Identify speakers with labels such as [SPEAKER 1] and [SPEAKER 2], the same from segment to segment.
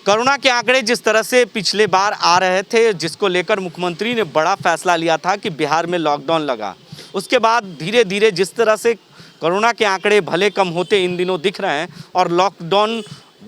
[SPEAKER 1] Corona के आंकड़े जिस तरह से पिछले बार आ रहे थे, जिसको लेकर मुख्यमंत्री ने बड़ा फैसला लिया था कि बिहार में लॉकडाउन लगा, उसके बाद धीरे धीरे जिस तरह से कोरोना के आंकड़े भले कम होते इन दिनों दिख रहे हैं और लॉकडाउन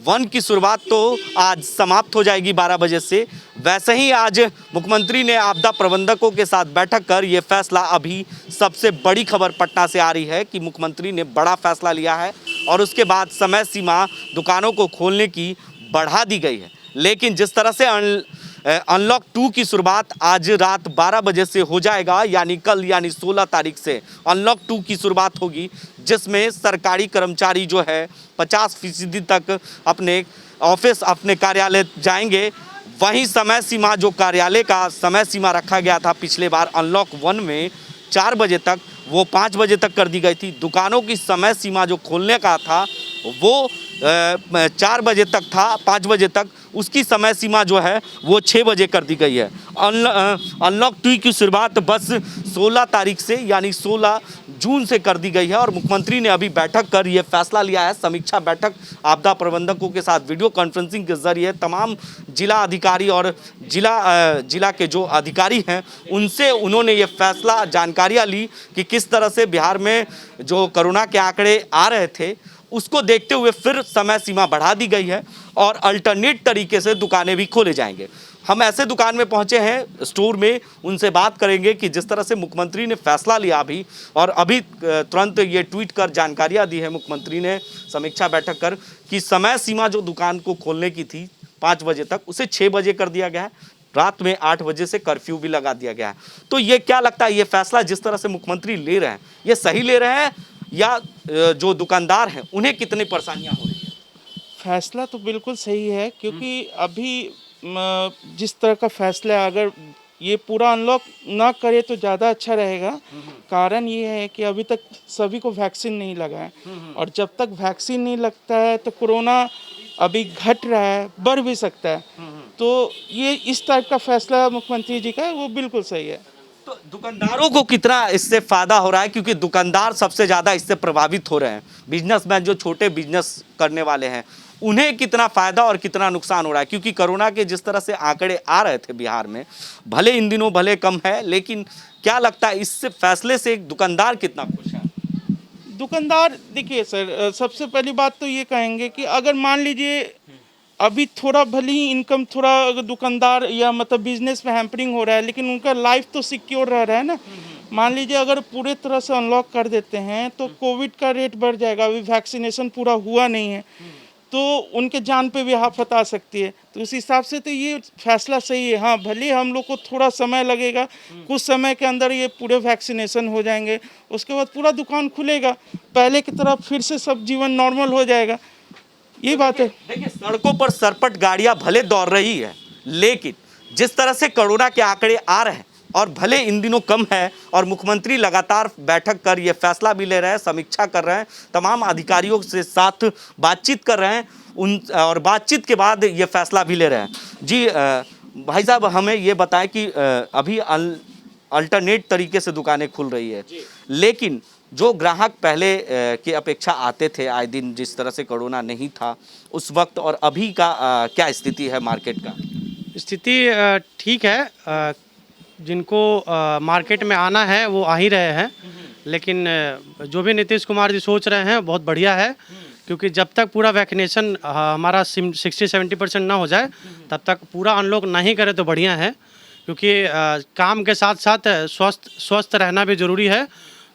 [SPEAKER 1] 1 की शुरुआत तो आज समाप्त हो जाएगी 12 बजे से, वैसे ही आज मुख्यमंत्री ने आपदा प्रबंधकों के साथ बैठक कर ये फैसला, अभी सबसे बड़ी खबर पटना से आ रही है कि मुख्यमंत्री ने बड़ा फैसला लिया है और उसके बाद समय सीमा दुकानों को खोलने की बढ़ा दी गई है। लेकिन जिस तरह से अनलॉक 2 की शुरुआत आज रात 12 बजे से हो जाएगा, यानी कल यानी 16 तारीख से अनलॉक 2 की शुरुआत होगी, जिसमें सरकारी कर्मचारी जो है 50% तक अपने ऑफिस अपने कार्यालय जाएंगे। वहीं समय सीमा, जो कार्यालय का समय सीमा रखा गया था पिछले बार अनलॉक 1 में 4 बजे तक, वो 5 बजे तक कर दी गई थी। दुकानों की समय सीमा जो खोलने का था वो 4 बजे तक था, 5 बजे तक, उसकी समय सीमा जो है वो 6 बजे कर दी गई है। अनलॉक 2 की शुरुआत बस 16 तारीख से यानी 16 जून से कर दी गई है और मुख्यमंत्री ने अभी बैठक कर ये फैसला लिया है। समीक्षा बैठक आपदा प्रबंधकों के साथ वीडियो कॉन्फ्रेंसिंग के जरिए तमाम जिला अधिकारी और जिला के जो अधिकारी हैं उनसे उन्होंने ये फैसला जानकारियाँ ली कि किस तरह से बिहार में जो कोरोना के आंकड़े आ रहे थे उसको देखते हुए फिर समय सीमा बढ़ा दी गई है और अल्टरनेट तरीके से दुकानें भी खोले जाएंगे। हम ऐसे दुकान में पहुंचे हैं स्टोर में, उनसे बात करेंगे कि जिस तरह से मुख्यमंत्री ने फैसला लिया अभी और अभी तुरंत ये ट्वीट कर जानकारियां दी है मुख्यमंत्री ने समीक्षा बैठक कर कि समय सीमा जो दुकान को खोलने की थी 5 बजे तक, उसे 6 बजे कर दिया गया है। रात में 8 बजे से कर्फ्यू भी लगा दिया गया है। तो ये क्या लगता है, ये फैसला जिस तरह से मुख्यमंत्री ले रहे हैं ये सही ले रहे हैं या जो दुकानदार हैं उन्हें कितनी परेशानियां हो रही है?
[SPEAKER 2] फैसला तो बिल्कुल सही है, क्योंकि अभी जिस तरह का फैसला है, अगर ये पूरा अनलॉक ना करे तो ज़्यादा अच्छा रहेगा। कारण ये है कि अभी तक सभी को वैक्सीन नहीं लगा है और जब तक वैक्सीन नहीं लगता है तो कोरोना अभी घट रहा है, बढ़ भी सकता है। तो ये इस टाइप का फैसला मुख्यमंत्री जी का है, वो बिल्कुल सही है।
[SPEAKER 1] तो दुकानदारों को कितना इससे फायदा हो रहा है, क्योंकि दुकानदार सबसे ज़्यादा इससे प्रभावित हो रहे हैं। बिजनेसमैन जो छोटे बिजनेस करने वाले हैं उन्हें कितना फ़ायदा और कितना नुकसान हो रहा है, क्योंकि कोरोना के जिस तरह से आंकड़े आ रहे थे बिहार में, भले इन दिनों भले कम है, लेकिन क्या लगता है इससे फैसले से दुकानदार कितना खुश है?
[SPEAKER 2] दुकानदार देखिए सर, सबसे पहली बात तो ये कहेंगे कि अगर मान लीजिए अभी थोड़ा भले ही इनकम थोड़ा अगर दुकानदार या मतलब बिजनेस में हैम्परिंग हो रहा है, लेकिन उनका लाइफ तो सिक्योर रह रहा है ना। मान लीजिए अगर पूरे तरह से अनलॉक कर देते हैं तो कोविड का रेट बढ़ जाएगा। अभी वैक्सीनेशन पूरा हुआ नहीं है तो उनके जान पे भी आफत आ सकती है। तो उस हिसाब से तो ये फैसला सही है। हाँ, भले हम लोग को थोड़ा समय लगेगा, कुछ समय के अंदर ये पूरे वैक्सीनेशन हो जाएंगे, उसके बाद पूरा दुकान खुलेगा, पहले की तरह फिर से सब जीवन नॉर्मल हो जाएगा। ये बात है।
[SPEAKER 1] देखिए, सड़कों पर सरपट गाड़ियां भले दौड़ रही है, लेकिन जिस तरह से कोरोना के आंकड़े आ रहे हैं और भले इन दिनों कम है और मुख्यमंत्री लगातार बैठक कर ये फैसला भी ले रहे हैं, समीक्षा कर रहे हैं, तमाम अधिकारियों से साथ बातचीत कर रहे हैं उन, और बातचीत के बाद ये फैसला भी ले रहे हैं। जी भाई साहब, हमें ये बताएं कि अभी अल्टरनेट तरीके से दुकानें खुल रही है, लेकिन जो ग्राहक पहले की अपेक्षा आते थे आए दिन, जिस तरह से कोरोना नहीं था उस वक्त और अभी का क्या स्थिति है मार्केट का?
[SPEAKER 3] स्थिति ठीक है। जिनको मार्केट में आना है वो आ ही रहे हैं, लेकिन जो भी नीतीश कुमार जी सोच रहे हैं बहुत बढ़िया है, क्योंकि जब तक पूरा वैक्सीनेशन हमारा 60-70% ना हो जाए तब तक पूरा अनलॉक नहीं करे तो बढ़िया है। क्योंकि काम के साथ साथ स्वस्थ रहना भी ज़रूरी है,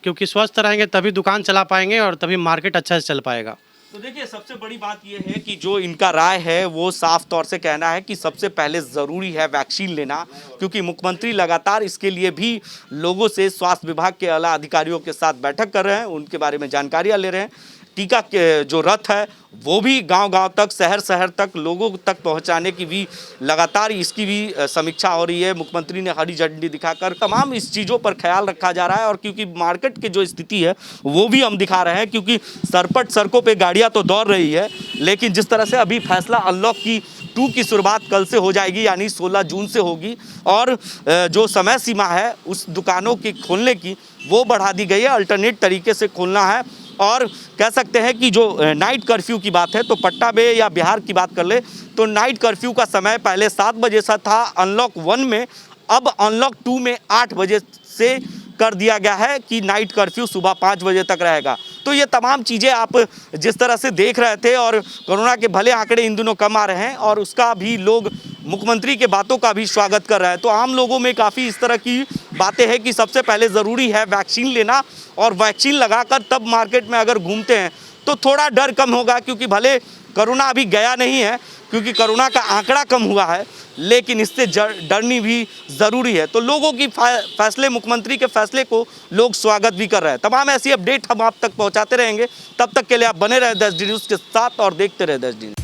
[SPEAKER 3] क्योंकि स्वस्थ रहेंगे तभी दुकान चला पाएंगे और तभी मार्केट अच्छा से चल पाएगा।
[SPEAKER 1] तो देखिए, सबसे बड़ी बात यह है कि जो इनका राय है वो साफ तौर से कहना है कि सबसे पहले ज़रूरी है वैक्सीन लेना, क्योंकि मुख्यमंत्री लगातार इसके लिए भी लोगों से स्वास्थ्य विभाग के आला अधिकारियों के साथ बैठक कर रहे हैं, उनके बारे में जानकारियाँ ले रहे हैं। टीका के जो रथ है वो भी गांव-गांव तक, शहर तक लोगों तक पहुंचाने की भी लगातार इसकी भी समीक्षा हो रही है। मुख्यमंत्री ने हरी झंडी दिखाकर तमाम इस चीज़ों पर ख्याल रखा जा रहा है और क्योंकि मार्केट की जो स्थिति है वो भी हम दिखा रहे हैं, क्योंकि सरपट सड़कों पे गाड़ियां तो दौड़ रही है, लेकिन जिस तरह से अभी फैसला अनलॉक की 2 की शुरुआत कल से हो जाएगी, यानी 16 जून से होगी और जो समय सीमा है उस दुकानों की खोलने की वो बढ़ा दी गई है। अल्टरनेट तरीके से खोलना है और कह सकते हैं कि जो नाइट कर्फ्यू की बात है तो पटना में या बिहार की बात कर ले तो नाइट कर्फ्यू का समय पहले 7 बजे से था अनलॉक 1 में, अब अनलॉक 2 में 8 बजे से कर दिया गया है कि नाइट कर्फ्यू सुबह 5 बजे तक रहेगा। तो ये तमाम चीज़ें आप जिस तरह से देख रहे थे और कोरोना के भले आंकड़े इन दिनों कम आ रहे हैं और उसका भी लोग मुख्यमंत्री के बातों का भी स्वागत कर रहे हैं। तो आम लोगों में काफ़ी इस तरह की बातें हैं कि सबसे पहले ज़रूरी है वैक्सीन लेना और वैक्सीन लगाकर तब मार्केट में अगर घूमते हैं तो थोड़ा डर कम होगा, क्योंकि भले कोरोना अभी गया नहीं है क्योंकि कोरोना का आंकड़ा कम हुआ है, लेकिन इससे डरनी भी ज़रूरी है। तो लोगों की फैसले, मुख्यमंत्री के फैसले को लोग स्वागत भी कर रहे हैं। तमाम ऐसी अपडेट हम आप तक पहुंचाते रहेंगे। तब तक के लिए आप बने रहे 10 डी न्यूज़ के साथ और देखते रहे 10 डी।